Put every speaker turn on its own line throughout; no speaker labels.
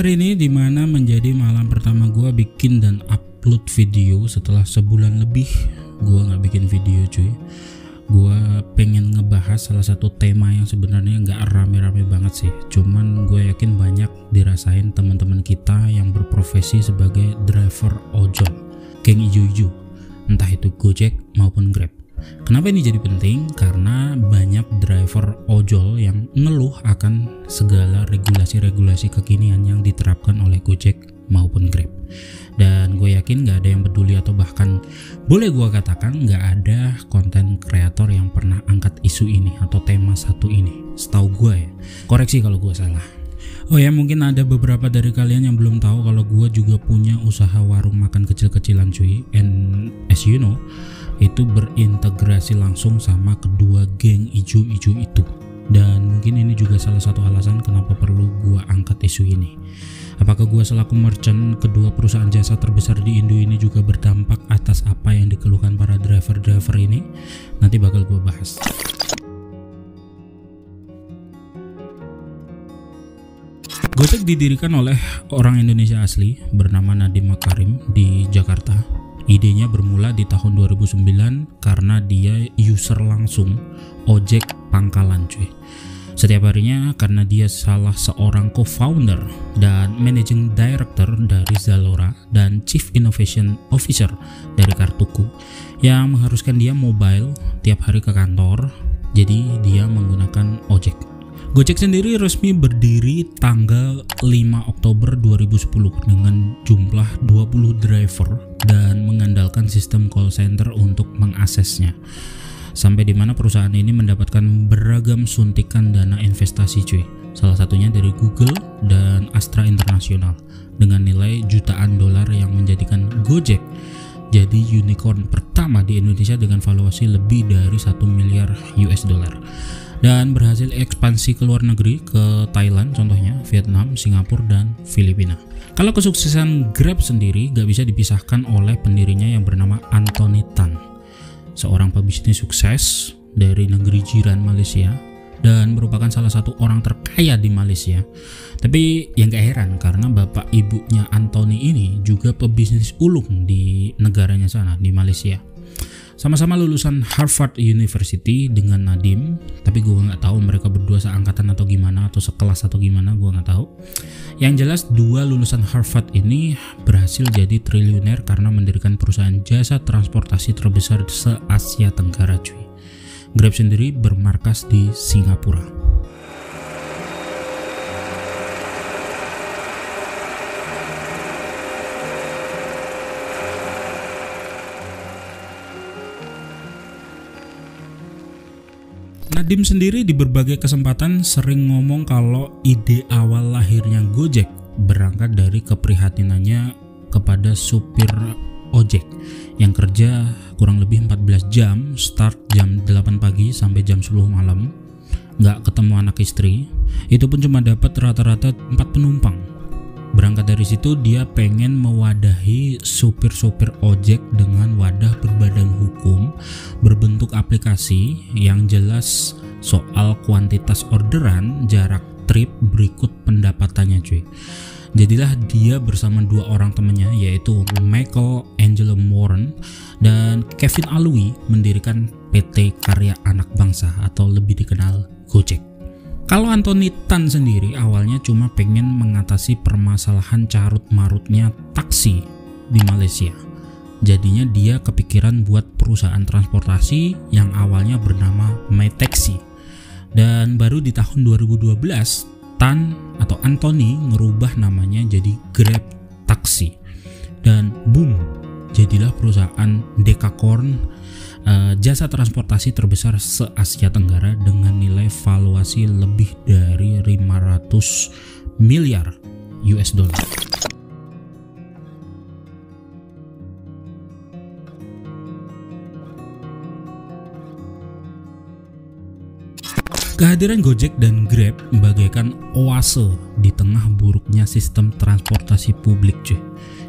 hari ini dimana menjadi malam pertama gue bikin dan upload video setelah sebulan lebih gue gak bikin video cuy. Gue pengen ngebahas salah satu tema yang sebenarnya gak rame-rame banget sih, cuman gue yakin banyak dirasain teman-teman kita yang berprofesi sebagai driver ojol, geng ijo-ijo, entah itu Gojek maupun Grab. Kenapa ini jadi penting? Karena banyak driver ojol yang ngeluh akan segala regulasi-regulasi kekinian yang diterapkan oleh Gojek maupun Grab. Dan gue yakin gak ada yang peduli atau bahkan boleh gue katakan gak ada konten kreator yang pernah angkat isu ini atau tema satu ini. Setahu gue ya, koreksi kalau gue salah. Oh ya, mungkin ada beberapa dari kalian yang belum tahu kalau gue juga punya usaha warung makan kecil-kecilan cuy. And as you know, itu berintegrasi langsung sama kedua geng ijo-ijo itu. Dan mungkin ini juga salah satu alasan kenapa perlu gue angkat isu ini. Apakah gue selaku merchant kedua perusahaan jasa terbesar di Indo ini juga berdampak atas apa yang dikeluhkan para driver-driver ini? Nanti bakal gue bahas. Gojek didirikan oleh orang Indonesia asli bernama Nadiem Makarim di Jakarta. Idenya bermula di tahun 2009 karena dia user langsung ojek pangkalan cuy. Setiap harinya karena dia salah seorang co-founder dan managing director dari Zalora dan chief innovation officer dari Kartuku yang mengharuskan dia mobile tiap hari ke kantor, jadi dia menggunakan ojek. Gojek sendiri resmi berdiri tanggal 5 Oktober 2010 dengan jumlah 20 driver dan mengandalkan sistem call center untuk mengaksesnya. Sampai di mana perusahaan ini mendapatkan beragam suntikan dana investasi cuy. Salah satunya dari Google dan Astra International dengan nilai jutaan dolar yang menjadikan Gojek jadi unicorn pertama di Indonesia dengan valuasi lebih dari 1 miliar US dollar. Dan berhasil ekspansi ke luar negeri ke Thailand contohnya, Vietnam, Singapura, dan Filipina. Kalau kesuksesan Grab sendiri gak bisa dipisahkan oleh pendirinya yang bernama Anthony Tan, seorang pebisnis sukses dari negeri jiran Malaysia dan merupakan salah satu orang terkaya di Malaysia. Tapi yang gak heran karena bapak ibunya Anthony ini juga pebisnis ulung di negaranya sana, di Malaysia. Sama-sama lulusan Harvard University dengan Nadiem, tapi gue nggak tahu mereka berdua seangkatan atau gimana atau sekelas atau gimana, gue nggak tahu. Yang jelas dua lulusan Harvard ini berhasil jadi triliuner karena mendirikan perusahaan jasa transportasi terbesar se-Asia Tenggara cuy. Grab sendiri bermarkas di Singapura. Nadiem sendiri di berbagai kesempatan sering ngomong kalau ide awal lahirnya Gojek berangkat dari keprihatinannya kepada supir ojek yang kerja kurang lebih 14 jam, start jam 8 pagi sampai jam 10 malam, nggak ketemu anak istri, itu pun cuma dapat rata-rata 4 penumpang. Berangkat dari situ dia pengen mewadahi supir-supir ojek dengan wadah berbadan hukum berbentuk aplikasi yang jelas soal kuantitas orderan, jarak trip, berikut pendapatannya cuy. Jadilah dia bersama dua orang temannya yaitu Michael Angelo Moran dan Kevin Alui mendirikan PT Karya Anak Bangsa atau lebih dikenal Gojek. Kalau Anthony Tan sendiri awalnya cuma pengen mengatasi permasalahan carut-marutnya taksi di Malaysia. Jadinya dia kepikiran buat perusahaan transportasi yang awalnya bernama MyTaxi. Dan baru di tahun 2012 Tan atau Anthony ngerubah namanya jadi Grab Taxi. Dan boom, jadilah perusahaan Dekakorn, jasa transportasi terbesar se-Asia Tenggara dengan nilai valuasi lebih dari 500 miliar US dollar. Kehadiran Gojek dan Grab bagaikan oase di tengah buruknya sistem transportasi publik cuy.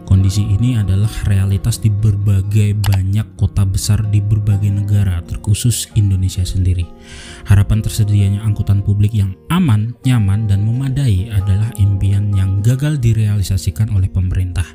Kondisi ini adalah realitas di berbagai banyak kota besar di berbagai negara, terkhusus Indonesia sendiri. Harapan tersedianya angkutan publik yang aman, nyaman, dan memadai adalah impian yang gagal direalisasikan oleh pemerintah.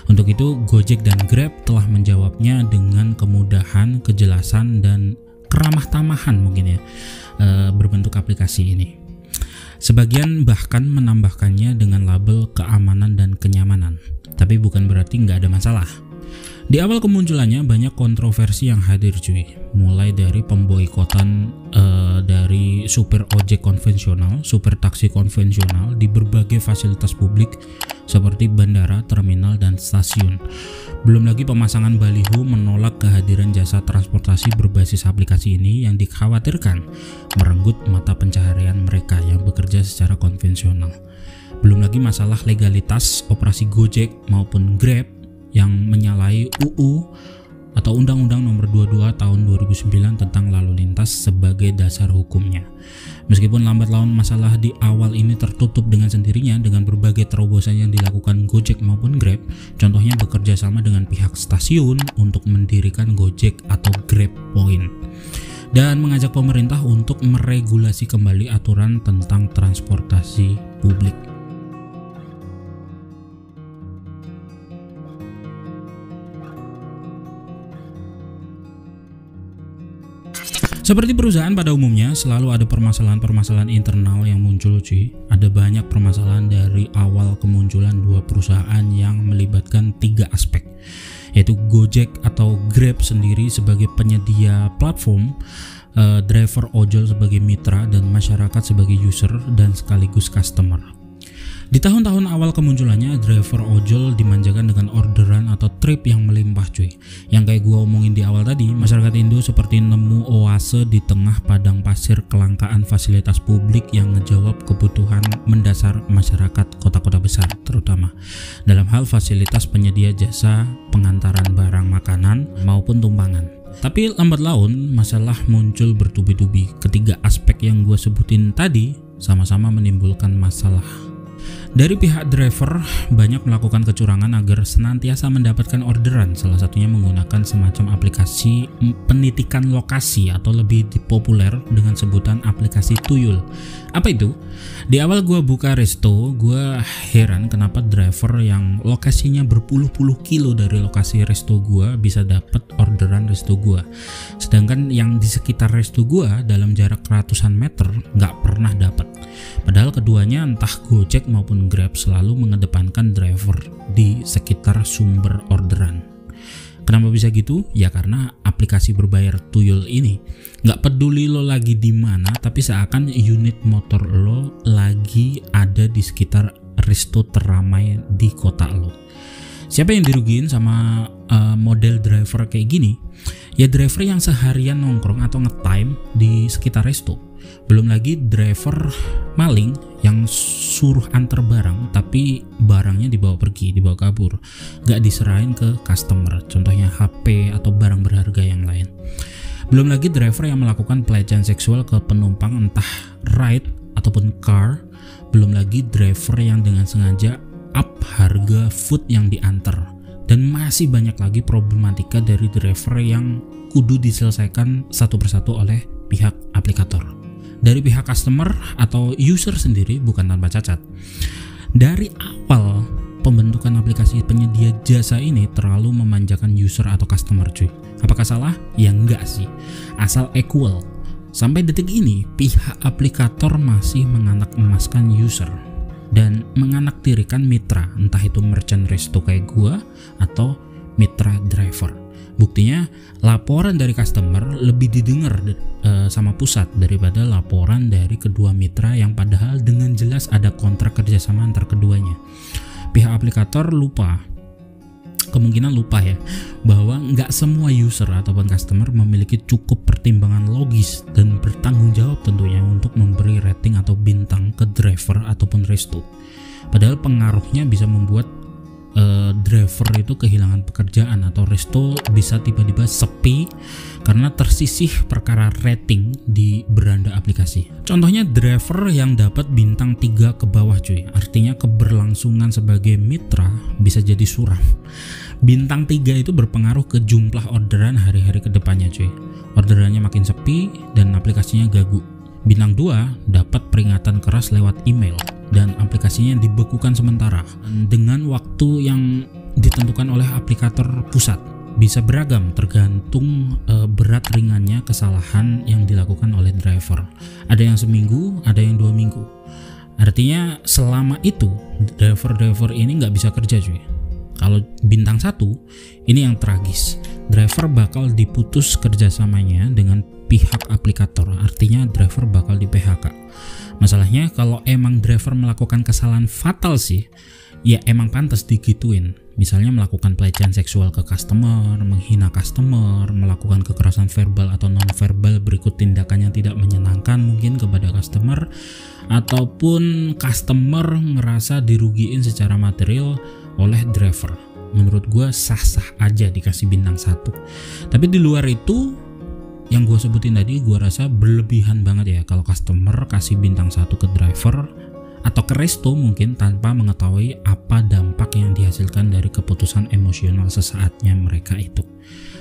Untuk itu, Gojek dan Grab telah menjawabnya dengan kemudahan, kejelasan, dan keramah tamahan mungkin ya, berbentuk aplikasi ini. Sebagian bahkan menambahkannya dengan label keamanan dan kenyamanan, tapi bukan berarti nggak ada masalah. Di awal kemunculannya banyak kontroversi yang hadir cuy, mulai dari pemboikotan dari supir ojek konvensional, supir taksi konvensional di berbagai fasilitas publik seperti bandara, terminal, dan stasiun. Belum lagi pemasangan baliho menolak kehadiran jasa transportasi berbasis aplikasi ini yang dikhawatirkan merenggut mata pencaharian mereka yang bekerja secara konvensional. Belum lagi masalah legalitas operasi Gojek maupun Grab yang menyalahi UU atau Undang-Undang Nomor 22 Tahun 2009 tentang lalu lintas sebagai dasar hukumnya. Meskipun lambat laun masalah di awal ini tertutup dengan sendirinya dengan berbagai terobosan yang dilakukan Gojek maupun Grab, contohnya bekerja sama dengan pihak stasiun untuk mendirikan Gojek atau Grab Point dan mengajak pemerintah untuk meregulasi kembali aturan tentang transportasi publik. Seperti perusahaan pada umumnya, selalu ada permasalahan-permasalahan internal yang muncul cuy. Ada banyak permasalahan dari awal kemunculan dua perusahaan yang melibatkan 3 aspek, yaitu Gojek atau Grab sendiri sebagai penyedia platform, driver ojol sebagai mitra, dan masyarakat sebagai user dan sekaligus customer. Di tahun-tahun awal kemunculannya, driver ojol dimanjakan dengan orderan atau trip yang melimpah cuy. Yang kayak gua omongin di awal tadi, masyarakat Indo seperti nemu oase di tengah padang pasir kelangkaan fasilitas publik yang ngejawab kebutuhan mendasar masyarakat kota-kota besar, terutama dalam hal fasilitas penyedia jasa pengantaran barang makanan maupun tumpangan. Tapi lambat laun masalah muncul bertubi-tubi. Ketiga aspek yang gua sebutin tadi sama-sama menimbulkan masalah. Dari pihak driver banyak melakukan kecurangan agar senantiasa mendapatkan orderan, salah satunya menggunakan semacam aplikasi penitikan lokasi atau lebih populer dengan sebutan aplikasi tuyul. Apa itu? Di awal gue buka resto, gue heran kenapa driver yang lokasinya berpuluh-puluh kilo dari lokasi resto gue bisa dapat orderan resto gue, sedangkan yang di sekitar resto gue dalam jarak ratusan meter nggak pernah dapat. Padahal keduanya entah Gojek maupun Grab selalu mengedepankan driver di sekitar sumber orderan. Kenapa bisa gitu? Ya karena aplikasi berbayar tuyul ini nggak peduli lo lagi di mana, tapi seakan unit motor lo lagi ada di sekitar resto teramai di kota lo. Siapa yang dirugiin sama model driver kayak gini? Ya driver yang seharian nongkrong atau ngetime di sekitar resto. Belum lagi driver maling yang suruh antar barang tapi barangnya dibawa pergi, dibawa kabur, gak diserahin ke customer, contohnya HP atau barang berharga yang lain. Belum lagi driver yang melakukan pelecehan seksual ke penumpang entah ride ataupun car. Belum lagi driver yang dengan sengaja up harga food yang diantar. Dan masih banyak lagi problematika dari driver yang kudu diselesaikan satu persatu oleh pihak aplikator. Dari pihak customer atau user sendiri bukan tanpa cacat. Dari awal pembentukan aplikasi penyedia jasa ini terlalu memanjakan user atau customer cuy. Apakah salah? Ya enggak sih, asal equal. Sampai detik ini pihak aplikator masih menganak emaskan user dan menganaktirikan mitra, entah itu merchant resto kayak gua atau mitra driver. Buktinya laporan dari customer lebih didengar sama pusat daripada laporan dari kedua mitra yang padahal dengan jelas ada kontrak kerjasama antar keduanya. Pihak aplikator kemungkinan lupa ya, bahwa nggak semua user ataupun customer memiliki cukup pertimbangan logis dan bertanggung jawab tentunya untuk memberi rating atau bintang ke driver ataupun resto. Padahal pengaruhnya bisa membuat driver itu kehilangan pekerjaan atau resto bisa tiba-tiba sepi karena tersisih perkara rating di beranda aplikasi aplikasi. Contohnya driver yang dapat bintang 3 ke bawah cuy. Artinya keberlangsungan sebagai mitra bisa jadi suram. Bintang 3 itu berpengaruh ke jumlah orderan hari-hari kedepannya cuy. Orderannya makin sepi dan aplikasinya gagu. Bintang 2 dapat peringatan keras lewat email dan aplikasinya dibekukan sementara dengan waktu yang ditentukan oleh aplikator pusat. Bisa beragam tergantung berat ringannya kesalahan yang dilakukan oleh driver. Ada yang seminggu, ada yang 2 minggu. Artinya selama itu driver ini nggak bisa kerja cuy. Kalau bintang 1 ini yang tragis. Driver bakal diputus kerjasamanya dengan pihak aplikator. Artinya driver bakal di PHK. Masalahnya kalau emang driver melakukan kesalahan fatal sih, ya emang pantas digituin. Misalnya melakukan pelecehan seksual ke customer, menghina customer, melakukan kekerasan verbal atau non-verbal berikut tindakan yang tidak menyenangkan mungkin kepada customer, ataupun customer ngerasa dirugiin secara material oleh driver. Menurut gue sah-sah aja dikasih bintang 1. Tapi di luar itu yang gue sebutin tadi, gue rasa berlebihan banget ya kalau customer kasih bintang 1 ke driver atau ke resto mungkin tanpa mengetahui apa dampak yang dihasilkan dari keputusan emosional sesaatnya mereka itu.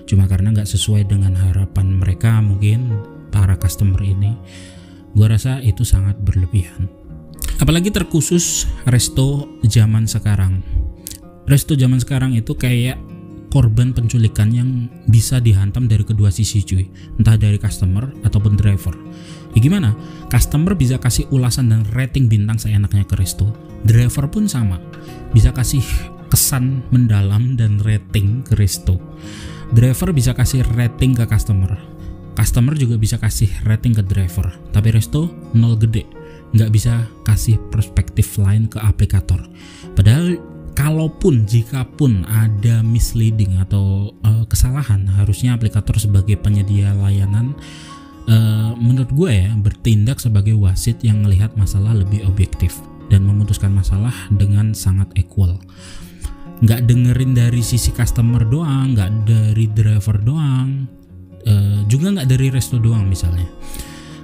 Cuma karena nggak sesuai dengan harapan mereka mungkin para customer ini. Gue rasa itu sangat berlebihan. Apalagi terkhusus resto zaman sekarang. Resto zaman sekarang itu kayak korban penculikan yang bisa dihantam dari kedua sisi cuy. Entah dari customer ataupun driver. Ya gimana? Customer bisa kasih ulasan dan rating bintang seenaknya ke resto. Driver pun sama. Bisa kasih kesan mendalam dan rating ke resto. Driver bisa kasih rating ke customer. Customer juga bisa kasih rating ke driver. Tapi resto 0 gede. Nggak bisa kasih perspektif lain ke aplikator. Padahal kalaupun jikapun ada misleading atau kesalahan, harusnya aplikator sebagai penyedia layanan menurut gue ya bertindak sebagai wasit yang melihat masalah lebih objektif dan memutuskan masalah dengan sangat equal. Nggak dengerin dari sisi customer doang, nggak dari driver doang, juga nggak dari resto doang misalnya.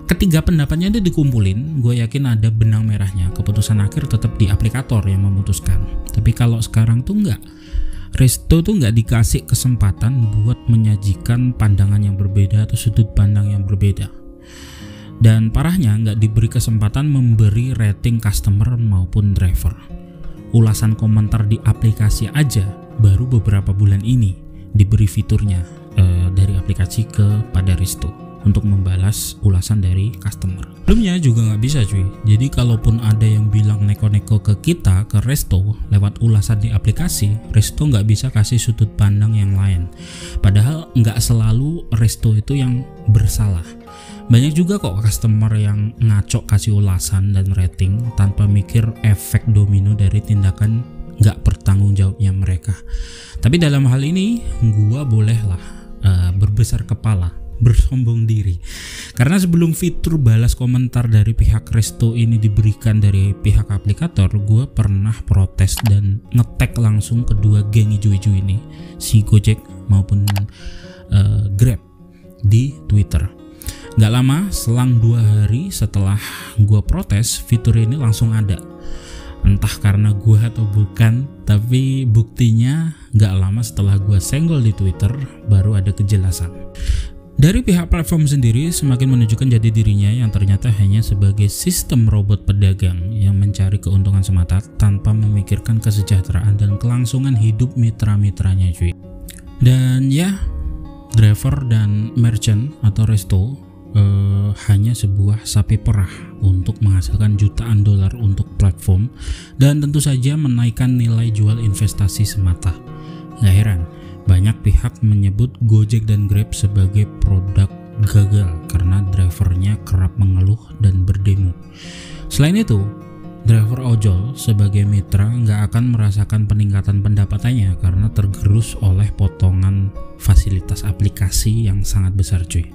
Ketiga pendapatnya itu dikumpulin, gue yakin ada benang merahnya. Keputusan akhir tetap di aplikator yang memutuskan. Tapi kalau sekarang tuh nggak. Resto tuh nggak dikasih kesempatan buat menyajikan pandangan yang berbeda atau sudut pandang yang berbeda. Dan parahnya nggak diberi kesempatan memberi rating customer maupun driver. Ulasan komentar di aplikasi aja baru beberapa bulan ini diberi fiturnya dari aplikasi kepada resto untuk membalas ulasan dari customer. Sebelumnya juga nggak bisa cuy. Jadi kalaupun ada yang bilang neko-neko ke kita, ke resto lewat ulasan di aplikasi, resto nggak bisa kasih sudut pandang yang lain. Padahal nggak selalu resto itu yang bersalah. Banyak juga kok customer yang ngaco kasih ulasan dan rating tanpa mikir efek domino dari tindakan nggak bertanggung jawabnya mereka. Tapi dalam hal ini gua bolehlah berbesar kepala, bersombong diri, karena sebelum fitur balas komentar dari pihak resto ini diberikan dari pihak aplikator, gue pernah protes dan nge-tag langsung kedua geng ijo-ijo ini, si Gojek maupun Grab di Twitter. Gak lama, selang 2 hari setelah gue protes, fitur ini langsung ada. Entah karena gue atau bukan, tapi buktinya gak lama setelah gue senggol di Twitter baru ada kejelasan. Dari pihak platform sendiri semakin menunjukkan jati dirinya yang ternyata hanya sebagai sistem robot pedagang yang mencari keuntungan semata tanpa memikirkan kesejahteraan dan kelangsungan hidup mitra-mitranya cuy. Dan ya, driver dan merchant atau resto hanya sebuah sapi perah untuk menghasilkan jutaan dolar untuk platform dan tentu saja menaikkan nilai jual investasi semata. Gak heran banyak pihak menyebut Gojek dan Grab sebagai produk gagal karena drivernya kerap mengeluh dan berdemo. Selain itu, driver ojol sebagai mitra nggak akan merasakan peningkatan pendapatannya karena tergerus oleh potongan fasilitas aplikasi yang sangat besar cuy.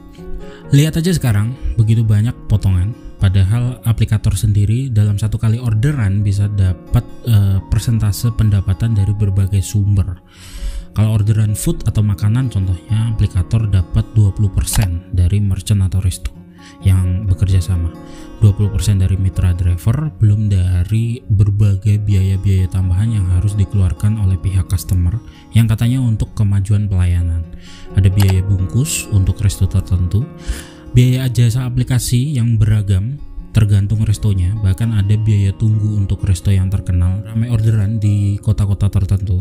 Lihat aja sekarang, begitu banyak potongan, padahal aplikator sendiri dalam satu kali orderan bisa dapat persentase pendapatan dari berbagai sumber. Kalau orderan food atau makanan contohnya, aplikator dapat 20% dari merchant atau resto. yang bekerja sama. 20% dari mitra driver, belum dari berbagai biaya-biaya tambahan yang harus dikeluarkan oleh pihak customer yang katanya untuk kemajuan pelayanan. Ada biaya bungkus untuk resto tertentu, biaya jasa aplikasi yang beragam tergantung restonya, bahkan ada biaya tunggu untuk resto yang terkenal ramai orderan di kota-kota tertentu.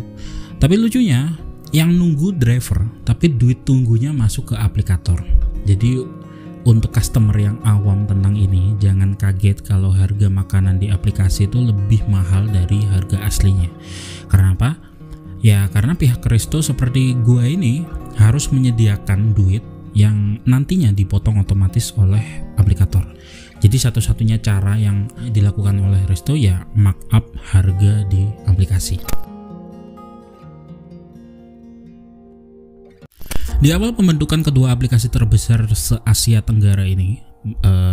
Tapi lucunya, yang nunggu driver, tapi duit tunggunya masuk ke aplikator. Jadi untuk customer yang awam tentang ini, jangan kaget kalau harga makanan di aplikasi itu lebih mahal dari harga aslinya. Karena apa? Ya karena pihak resto seperti gua ini harus menyediakan duit yang nantinya dipotong otomatis oleh aplikator. Jadi satu-satunya cara yang dilakukan oleh resto ya markup harga di aplikasi. Di awal pembentukan kedua aplikasi terbesar se-Asia Tenggara ini,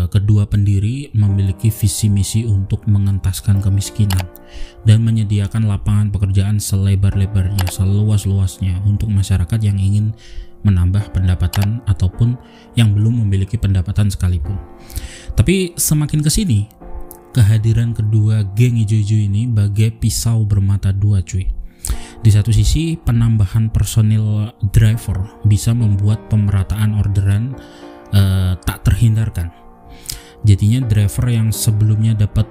kedua pendiri memiliki visi misi untuk mengentaskan kemiskinan dan menyediakan lapangan pekerjaan selebar-lebarnya, seluas-luasnya untuk masyarakat yang ingin menambah pendapatan ataupun yang belum memiliki pendapatan sekalipun. Tapi semakin kesini, kehadiran kedua geng ijo-ijo ini bagai pisau bermata dua, cuy. Di satu sisi, penambahan personil driver bisa membuat pemerataan orderan tak terhindarkan. Jadinya driver yang sebelumnya dapat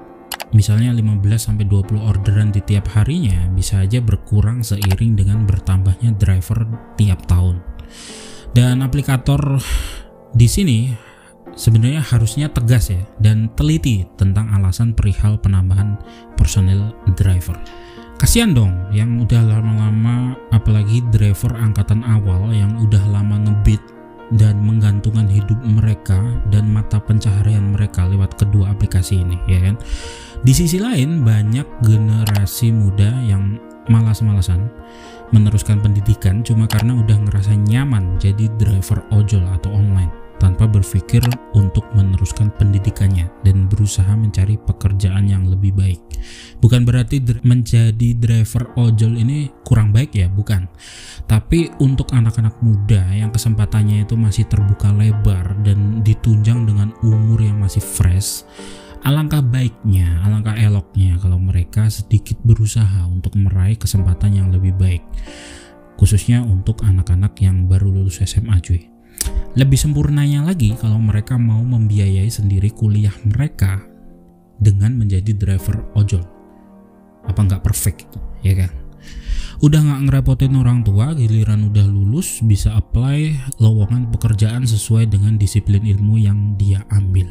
misalnya 15-20 orderan di tiap harinya bisa aja berkurang seiring dengan bertambahnya driver tiap tahun. Dan aplikator di sini sebenarnya harusnya tegas ya dan teliti tentang alasan perihal penambahan personil driver. Kasian dong yang udah lama-lama, apalagi driver angkatan awal yang udah lama ngebit dan menggantungkan hidup mereka dan mata pencaharian mereka lewat kedua aplikasi ini, ya kan. Di sisi lain banyak generasi muda yang malas-malasan meneruskan pendidikan cuma karena udah ngerasa nyaman jadi driver ojol atau online tanpa berpikir untuk meneruskan pendidikannya dan berusaha mencari pekerjaan yang lebih baik. Bukan berarti menjadi driver ojol ini kurang baik ya, bukan. Tapi untuk anak-anak muda yang kesempatannya itu masih terbuka lebar dan ditunjang dengan umur yang masih fresh, alangkah baiknya, alangkah eloknya kalau mereka sedikit berusaha untuk meraih kesempatan yang lebih baik. Khususnya untuk anak-anak yang baru lulus SMA, cuy. Lebih sempurnanya lagi kalau mereka mau membiayai sendiri kuliah mereka dengan menjadi driver ojol. Apa nggak perfect gitu, ya kan? Udah nggak ngerepotin orang tua, giliran udah lulus bisa apply lowongan pekerjaan sesuai dengan disiplin ilmu yang dia ambil.